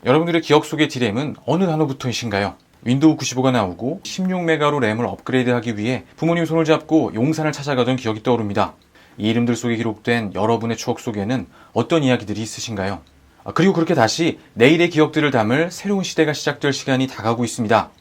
여러분들의 기억 속의 D램은 어느 단어부터이신가요? 윈도우 95가 나오고 16메가로 램을 업그레이드하기 위해 부모님 손을 잡고 용산을 찾아가던 기억이 떠오릅니다. 이 이름들 속에 기록된 여러분의 추억 속에는 어떤 이야기들이 있으신가요? 그리고 그렇게 다시 내일의 기억들을 담을 새로운 시대가 시작될 시간이 다가오고 있습니다.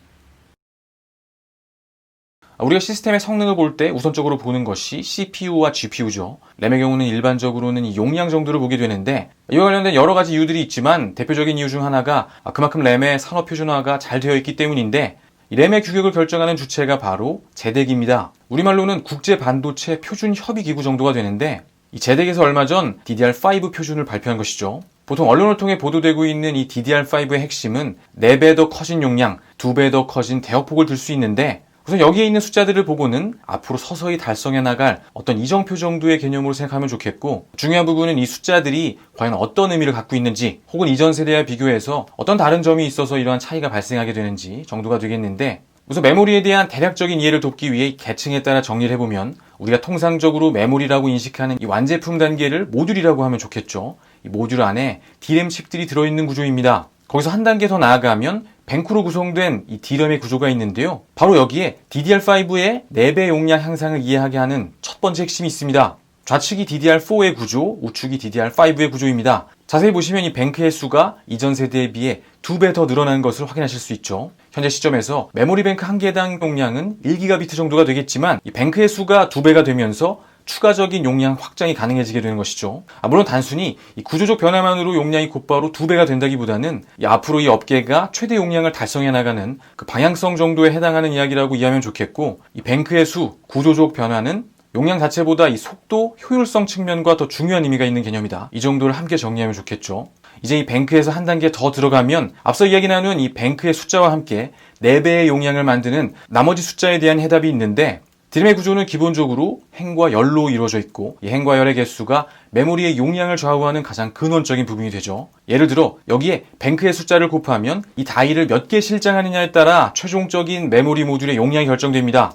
우리가 시스템의 성능을 볼 때 우선적으로 보는 것이 CPU와 GPU죠. 램의 경우는 일반적으로는 이 용량 정도를 보게 되는데 이와 관련된 여러 가지 이유들이 있지만 대표적인 이유 중 하나가 그만큼 램의 산업 표준화가 잘 되어 있기 때문인데 이 램의 규격을 결정하는 주체가 바로 제덱입니다. 우리말로는 국제반도체 표준협의기구 정도가 되는데 이 제덱에서 얼마 전 DDR5 표준을 발표한 것이죠. 보통 언론을 통해 보도되고 있는 이 DDR5의 핵심은 4배 더 커진 용량, 2배 더 커진 대역폭을 들 수 있는데 우선 여기에 있는 숫자들을 보고는 앞으로 서서히 달성해 나갈 어떤 이정표 정도의 개념으로 생각하면 좋겠고, 중요한 부분은 이 숫자들이 과연 어떤 의미를 갖고 있는지 혹은 이전 세대와 비교해서 어떤 다른 점이 있어서 이러한 차이가 발생하게 되는지 정도가 되겠는데, 우선 메모리에 대한 대략적인 이해를 돕기 위해 계층에 따라 정리를 해보면 우리가 통상적으로 메모리라고 인식하는 이 완제품 단계를 모듈이라고 하면 좋겠죠. 이 모듈 안에 D램 칩들이 들어있는 구조입니다. 거기서 한 단계 더 나아가면 뱅크로 구성된 이 D램의 구조가 있는데요. 바로 여기에 DDR5의 4배 용량 향상을 이해하게 하는 첫 번째 핵심이 있습니다. 좌측이 DDR4의 구조, 우측이 DDR5의 구조입니다. 자세히 보시면 이 뱅크의 수가 이전 세대에 비해 2배 더 늘어난 것을 확인하실 수 있죠. 현재 시점에서 메모리 뱅크 한 개당 용량은 1GB 정도가 되겠지만 이 뱅크의 수가 2배가 되면서 추가적인 용량 확장이 가능해지게 되는 것이죠. 물론 단순히 이 구조적 변화만으로 용량이 곧바로 2배가 된다기보다는 앞으로 이 업계가 최대 용량을 달성해 나가는 그 방향성 정도에 해당하는 이야기라고 이해하면 좋겠고, 이 뱅크의 수, 구조적 변화는 용량 자체보다 이 속도, 효율성 측면과 더 중요한 의미가 있는 개념이다. 이 정도를 함께 정리하면 좋겠죠. 이제 이 뱅크에서 한 단계 더 들어가면 앞서 이야기 나눈 이 뱅크의 숫자와 함께 4배의 용량을 만드는 나머지 숫자에 대한 해답이 있는데, D램의 구조는 기본적으로 행과 열로 이루어져 있고 이 행과 열의 개수가 메모리의 용량을 좌우하는 가장 근원적인 부분이 되죠. 예를 들어 여기에 뱅크의 숫자를 곱하면 이 다이를 몇 개 실장하느냐에 따라 최종적인 메모리 모듈의 용량이 결정됩니다.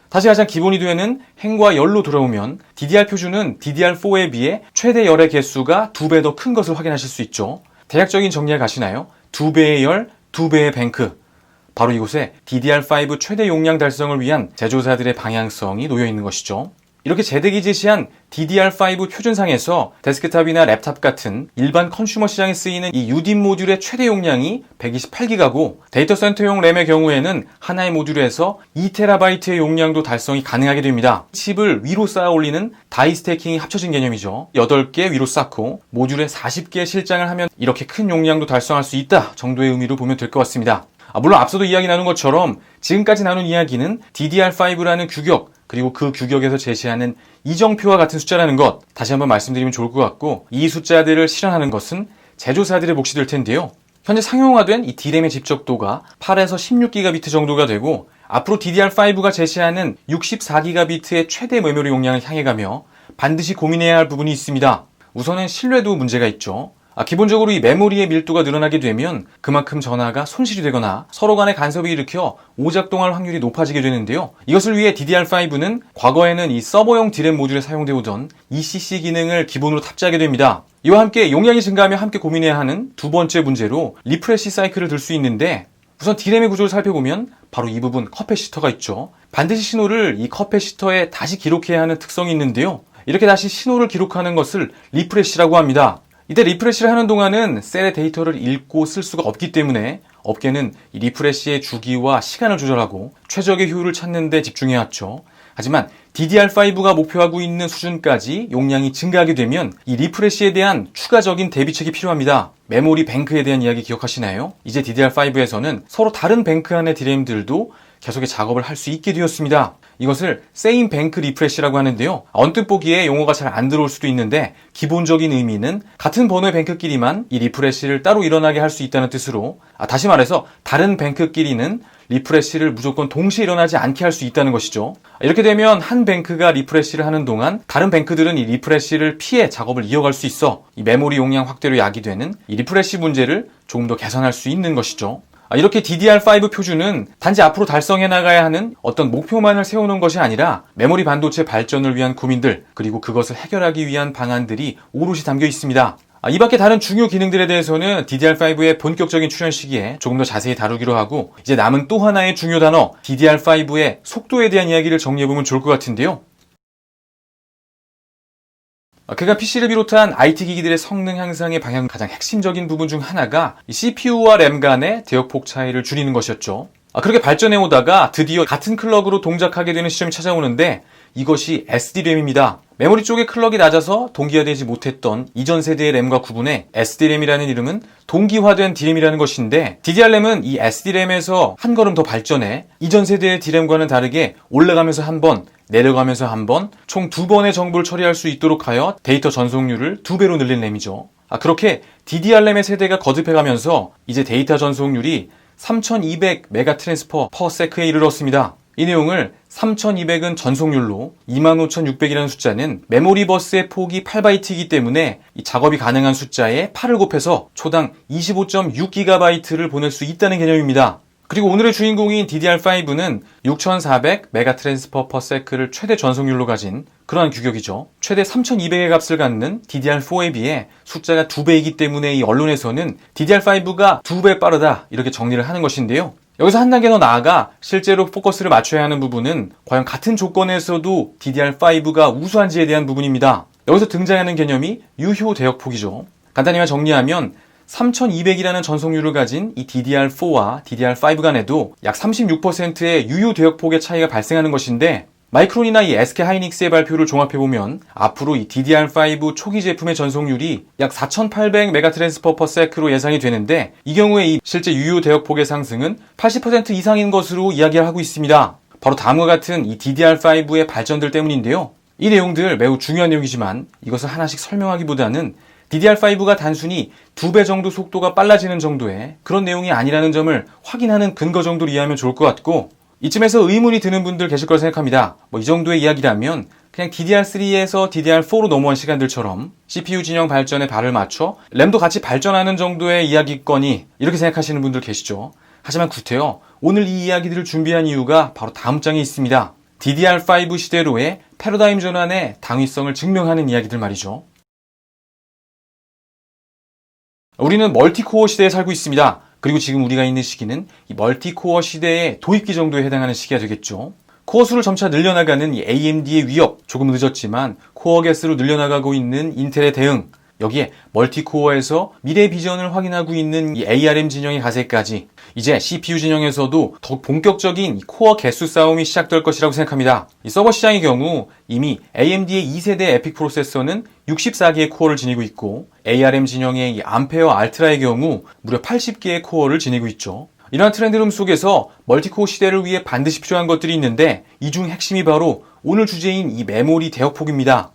다시 가장 기본이 되는 행과 열로 돌아오면 DDR 표준은 DDR4에 비해 최대 열의 개수가 2배 더 큰 것을 확인하실 수 있죠. 대략적인 정리에 가시나요? 2배의 열, 2배의 뱅크. 바로 이곳에 DDR5 최대 용량 달성을 위한 제조사들의 방향성이 놓여 있는 것이죠. 이렇게 제덱이 제시한 DDR5 표준상에서 데스크탑이나 랩탑 같은 일반 컨슈머 시장에 쓰이는 이 UDIMM 모듈의 최대 용량이 128기가고 데이터 센터용 램의 경우에는 하나의 모듈에서 2TB의 용량도 달성이 가능하게 됩니다. 칩을 위로 쌓아 올리는 다이 스태킹이 합쳐진 개념이죠. 8개 위로 쌓고 모듈에 40개 실장을 하면 이렇게 큰 용량도 달성할 수 있다 정도의 의미로 보면 될 것 같습니다. 물론 앞서도 이야기 나눈 것처럼 지금까지 나눈 이야기는 DDR5라는 규격, 그리고 그 규격에서 제시하는 이정표와 같은 숫자라는 것, 다시 한번 말씀드리면 좋을 것 같고, 이 숫자들을 실현하는 것은 제조사들의 몫이 될 텐데요. 현재 상용화된 이 D램의 집적도가 8에서 16GB 정도가 되고, 앞으로 DDR5가 제시하는 64GB의 최대 메모리 용량을 향해 가며 반드시 고민해야 할 부분이 있습니다. 우선은 신뢰도 문제가 있죠. 기본적으로 이 메모리의 밀도가 늘어나게 되면 그만큼 전하가 손실이 되거나 서로 간의 간섭을 일으켜 오작동할 확률이 높아지게 되는데요. 이것을 위해 DDR5는 과거에는 이 서버용 D램 모듈에 사용되어 오던 ECC 기능을 기본으로 탑재하게 됩니다. 이와 함께 용량이 증가하며 함께 고민해야 하는 두 번째 문제로 리프레시 사이클을 들 수 있는데, 우선 D램의 구조를 살펴보면 바로 이 부분 커패시터가 있죠. 반드시 신호를 이 커패시터에 다시 기록해야 하는 특성이 있는데요. 이렇게 다시 신호를 기록하는 것을 리프레시라고 합니다. 이때 리프레시를 하는 동안은 셀의 데이터를 읽고 쓸 수가 없기 때문에 업계는 이 리프레시의 주기와 시간을 조절하고 최적의 효율을 찾는 데 집중해왔죠. 하지만 DDR5가 목표하고 있는 수준까지 용량이 증가하게 되면 이 리프레시에 대한 추가적인 대비책이 필요합니다. 메모리 뱅크에 대한 이야기 기억하시나요? 이제 DDR5에서는 서로 다른 뱅크 안의 D램들도 계속의 작업을 할 수 있게 되었습니다. 이것을 세임 뱅크 리프레시라고 하는데요. 언뜻 보기에 용어가 잘 안 들어올 수도 있는데 기본적인 의미는 같은 번호의 뱅크끼리만 이 리프레시를 따로 일어나게 할 수 있다는 뜻으로, 다시 말해서 다른 뱅크끼리는 리프레시를 무조건 동시에 일어나지 않게 할 수 있다는 것이죠. 이렇게 되면 한 뱅크가 리프레시를 하는 동안 다른 뱅크들은 이 리프레시를 피해 작업을 이어갈 수 있어 이 메모리 용량 확대로 야기되는 이 리프레시 문제를 조금 더 개선할 수 있는 것이죠. 이렇게 DDR5 표준은 단지 앞으로 달성해 나가야 하는 어떤 목표만을 세우는 것이 아니라 메모리 반도체 발전을 위한 고민들, 그리고 그것을 해결하기 위한 방안들이 오롯이 담겨 있습니다. 이 밖에 다른 중요 기능들에 대해서는 DDR5의 본격적인 출현 시기에 조금 더 자세히 다루기로 하고, 이제 남은 또 하나의 중요 단어 DDR5의 속도에 대한 이야기를 정리해보면 좋을 것 같은데요. 그간 PC를 비롯한 IT 기기들의 성능 향상의 방향 가장 핵심적인 부분 중 하나가 CPU와 램 간의 대역폭 차이를 줄이는 것이었죠. 그렇게 발전해 오다가 드디어 같은 클럭으로 동작하게 되는 시점이 찾아오는데, 이것이 SD램입니다. 메모리 쪽의 클럭이 낮아서 동기화되지 못했던 이전 세대의 램과 구분해 SD램이라는 이름은 동기화된 D램이라는 것인데, DDR램은 이 SD램에서 한 걸음 더 발전해 이전 세대의 D램과는 다르게 올라가면서 한 번, 내려가면서 한 번, 총 2번의 정보를 처리할 수 있도록 하여 데이터 전송률을 2배로 늘린 램이죠. 그렇게 DDR램의 세대가 거듭해가면서 이제 데이터 전송률이 3200 메가 트랜스퍼 퍼 세크에 이르렀습니다. 이 내용을 3200은 전송률로 25600이라는 숫자는 메모리 버스의 폭이 8바이트이기 때문에 이 작업이 가능한 숫자에 8을 곱해서 초당 25.6GB를 보낼 수 있다는 개념입니다. 그리고 오늘의 주인공인 DDR5는 6400 메가 트랜스퍼 퍼 세크를 최대 전송률로 가진 그러한 규격이죠. 최대 3200의 값을 갖는 DDR4에 비해 숫자가 2배이기 때문에 이 언론에서는 DDR5가 2배 빠르다 이렇게 정리를 하는 것인데요. 여기서 한 단계 더 나아가 실제로 포커스를 맞춰야 하는 부분은 과연 같은 조건에서도 DDR5가 우수한지에 대한 부분입니다. 여기서 등장하는 개념이 유효 대역폭이죠. 간단히만 정리하면 3200이라는 전송률을 가진 이 DDR4와 DDR5 간에도 약 36%의 유효 대역폭의 차이가 발생하는 것인데, 마이크론이나 이 SK 하이닉스의 발표를 종합해보면 앞으로 이 DDR5 초기 제품의 전송률이 약 4800 메가 트랜스퍼 퍼 세크로 예상이 되는데, 이 경우에 이 실제 유효 대역폭의 상승은 80% 이상인 것으로 이야기를 하고 있습니다. 바로 다음과 같은 이 DDR5의 발전들 때문인데요. 이 내용들 매우 중요한 내용이지만 이것을 하나씩 설명하기보다는 DDR5가 단순히 2배 정도 속도가 빨라지는 정도의 그런 내용이 아니라는 점을 확인하는 근거 정도로 이해하면 좋을 것 같고, 이쯤에서 의문이 드는 분들 계실 거라 생각합니다. 이 정도의 이야기라면 그냥 DDR3에서 DDR4로 넘어온 시간들처럼 CPU 진영 발전에 발을 맞춰 램도 같이 발전하는 정도의 이야기거니 이렇게 생각하시는 분들 계시죠. 하지만 구태여 오늘 이 이야기들을 준비한 이유가 바로 다음 장에 있습니다. DDR5 시대로의 패러다임 전환의 당위성을 증명하는 이야기들 말이죠. 우리는 멀티코어 시대에 살고 있습니다. 그리고 지금 우리가 있는 시기는 이 멀티코어 시대의 도입기 정도에 해당하는 시기가 되겠죠. 코어 수를 점차 늘려나가는 이 AMD의 위협, 조금 늦었지만 코어 개수로 늘려나가고 있는 인텔의 대응, 여기에 멀티코어에서 미래 비전을 확인하고 있는 이 ARM 진영의 가세까지 이제 CPU 진영에서도 더욱 본격적인 코어 개수 싸움이 시작될 것이라고 생각합니다. 이 서버 시장의 경우 이미 AMD의 2세대 에픽 프로세서는 64개의 코어를 지니고 있고, ARM 진영의 이 암페어 알트라의 경우 무려 80개의 코어를 지니고 있죠. 이러한 트렌드 흐름 속에서 멀티코어 시대를 위해 반드시 필요한 것들이 있는데, 이 중 핵심이 바로 오늘 주제인 이 메모리 대역폭입니다.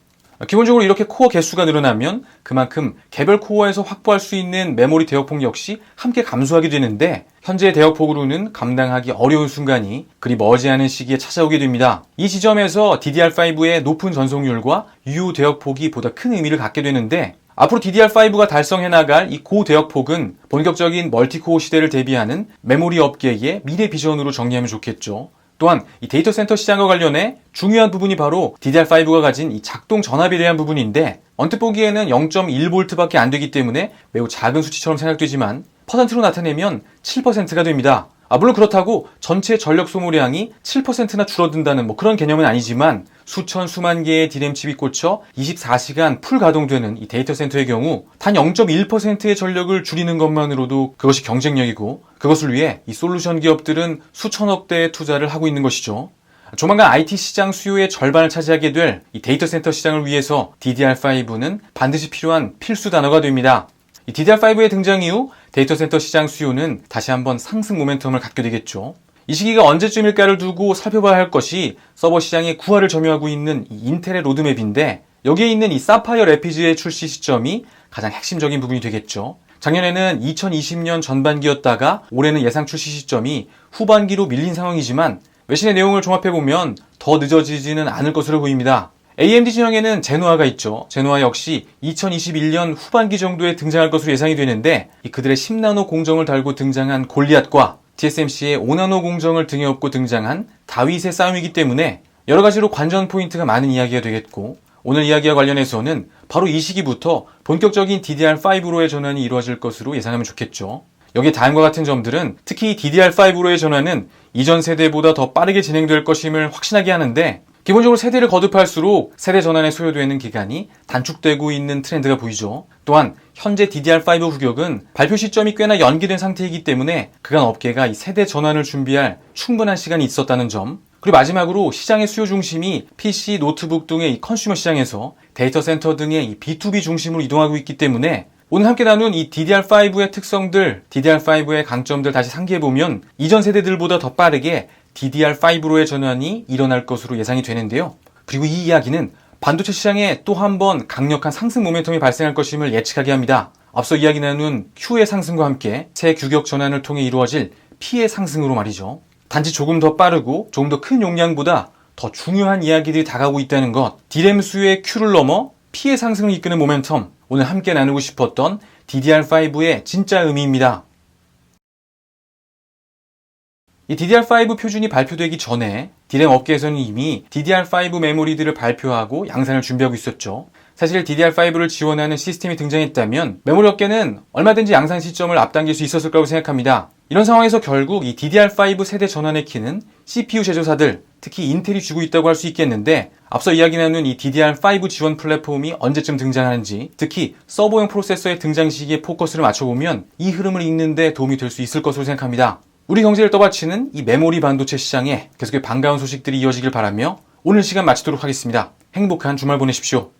기본적으로 이렇게 코어 개수가 늘어나면 그만큼 개별 코어에서 확보할 수 있는 메모리 대역폭 역시 함께 감소하게 되는데, 현재의 대역폭으로는 감당하기 어려운 순간이 그리 머지않은 시기에 찾아오게 됩니다. 이 지점에서 DDR5의 높은 전송률과 유효 대역폭이 보다 큰 의미를 갖게 되는데, 앞으로 DDR5가 달성해 나갈 이 고대역폭은 본격적인 멀티코어 시대를 대비하는 메모리 업계의 미래 비전으로 정리하면 좋겠죠. 또한 이 데이터 센터 시장과 관련해 중요한 부분이 바로 DDR5가 가진 이 작동 전압에 대한 부분인데, 언뜻 보기에는 0.1V밖에 안 되기 때문에 매우 작은 수치처럼 생각되지만 퍼센트로 나타내면 7%가 됩니다. 물론 그렇다고 전체 전력 소모량이 7%나 줄어든다는 그런 개념은 아니지만, 수천 수만 개의 D램칩이 꽂혀 24시간 풀 가동되는 이 데이터 센터의 경우 단 0.1%의 전력을 줄이는 것만으로도 그것이 경쟁력이고, 그것을 위해 이 솔루션 기업들은 수천억 대의 투자를 하고 있는 것이죠. 조만간 IT 시장 수요의 절반을 차지하게 될 이 데이터 센터 시장을 위해서 DDR5는 반드시 필요한 필수 단어가 됩니다. 이 DDR5의 등장 이후 데이터 센터 시장 수요는 다시 한번 상승 모멘텀을 갖게 되겠죠. 이 시기가 언제쯤일까를 두고 살펴봐야 할 것이 서버 시장의 구화를 점유하고 있는 이 인텔의 로드맵인데, 여기에 있는 이 사파이어 래피즈의 출시 시점이 가장 핵심적인 부분이 되겠죠. 작년에는 2020년 전반기였다가 올해는 예상 출시 시점이 후반기로 밀린 상황이지만, 외신의 내용을 종합해보면 더 늦어지지는 않을 것으로 보입니다. AMD 진영에는 제노아가 있죠. 제노아 역시 2021년 후반기 정도에 등장할 것으로 예상이 되는데, 그들의 10나노 공정을 달고 등장한 골리앗과 TSMC의 5나노 공정을 등에 업고 등장한 다윗의 싸움이기 때문에 여러 가지로 관전 포인트가 많은 이야기가 되겠고, 오늘 이야기와 관련해서는 바로 이 시기부터 본격적인 DDR5로의 전환이 이루어질 것으로 예상하면 좋겠죠. 여기에 다음과 같은 점들은 특히 DDR5로의 전환은 이전 세대보다 더 빠르게 진행될 것임을 확신하게 하는데, 기본적으로 세대를 거듭할수록 세대 전환에 소요되는 기간이 단축되고 있는 트렌드가 보이죠. 또한 현재 DDR5 후격은 발표 시점이 꽤나 연기된 상태이기 때문에 그간 업계가 이 세대 전환을 준비할 충분한 시간이 있었다는 점, 그리고 마지막으로 시장의 수요 중심이 PC, 노트북 등의 이 컨슈머 시장에서 데이터 센터 등의 이 B2B 중심으로 이동하고 있기 때문에 오늘 함께 나눈 이 DDR5의 특성들, DDR5의 강점들 다시 상기해보면 이전 세대들보다 더 빠르게 DDR5로의 전환이 일어날 것으로 예상이 되는데요. 그리고 이 이야기는 반도체 시장에 또 한 번 강력한 상승 모멘텀이 발생할 것임을 예측하게 합니다. 앞서 이야기 나눈 Q의 상승과 함께 새 규격 전환을 통해 이루어질 P의 상승으로 말이죠. 단지 조금 더 빠르고 조금 더 큰 용량보다 더 중요한 이야기들이 다가오고 있다는 것, D램 수의 Q를 넘어 P의 상승을 이끄는 모멘텀, 오늘 함께 나누고 싶었던 DDR5의 진짜 의미입니다. 이 DDR5 표준이 발표되기 전에 D램 업계에서는 이미 DDR5 메모리들을 발표하고 양산을 준비하고 있었죠. 사실 DDR5를 지원하는 시스템이 등장했다면 메모리 업계는 얼마든지 양산 시점을 앞당길 수 있었을 거라고 생각합니다. 이런 상황에서 결국 이 DDR5 세대 전환의 키는 CPU 제조사들, 특히 인텔이 쥐고 있다고 할 수 있겠는데, 앞서 이야기 나눈 이 DDR5 지원 플랫폼이 언제쯤 등장하는지, 특히 서버용 프로세서의 등장 시기에 포커스를 맞춰보면 이 흐름을 읽는 데 도움이 될 수 있을 것으로 생각합니다. 우리 경제를 떠받치는 이 메모리 반도체 시장에 계속해 반가운 소식들이 이어지길 바라며 오늘 시간 마치도록 하겠습니다. 행복한 주말 보내십시오.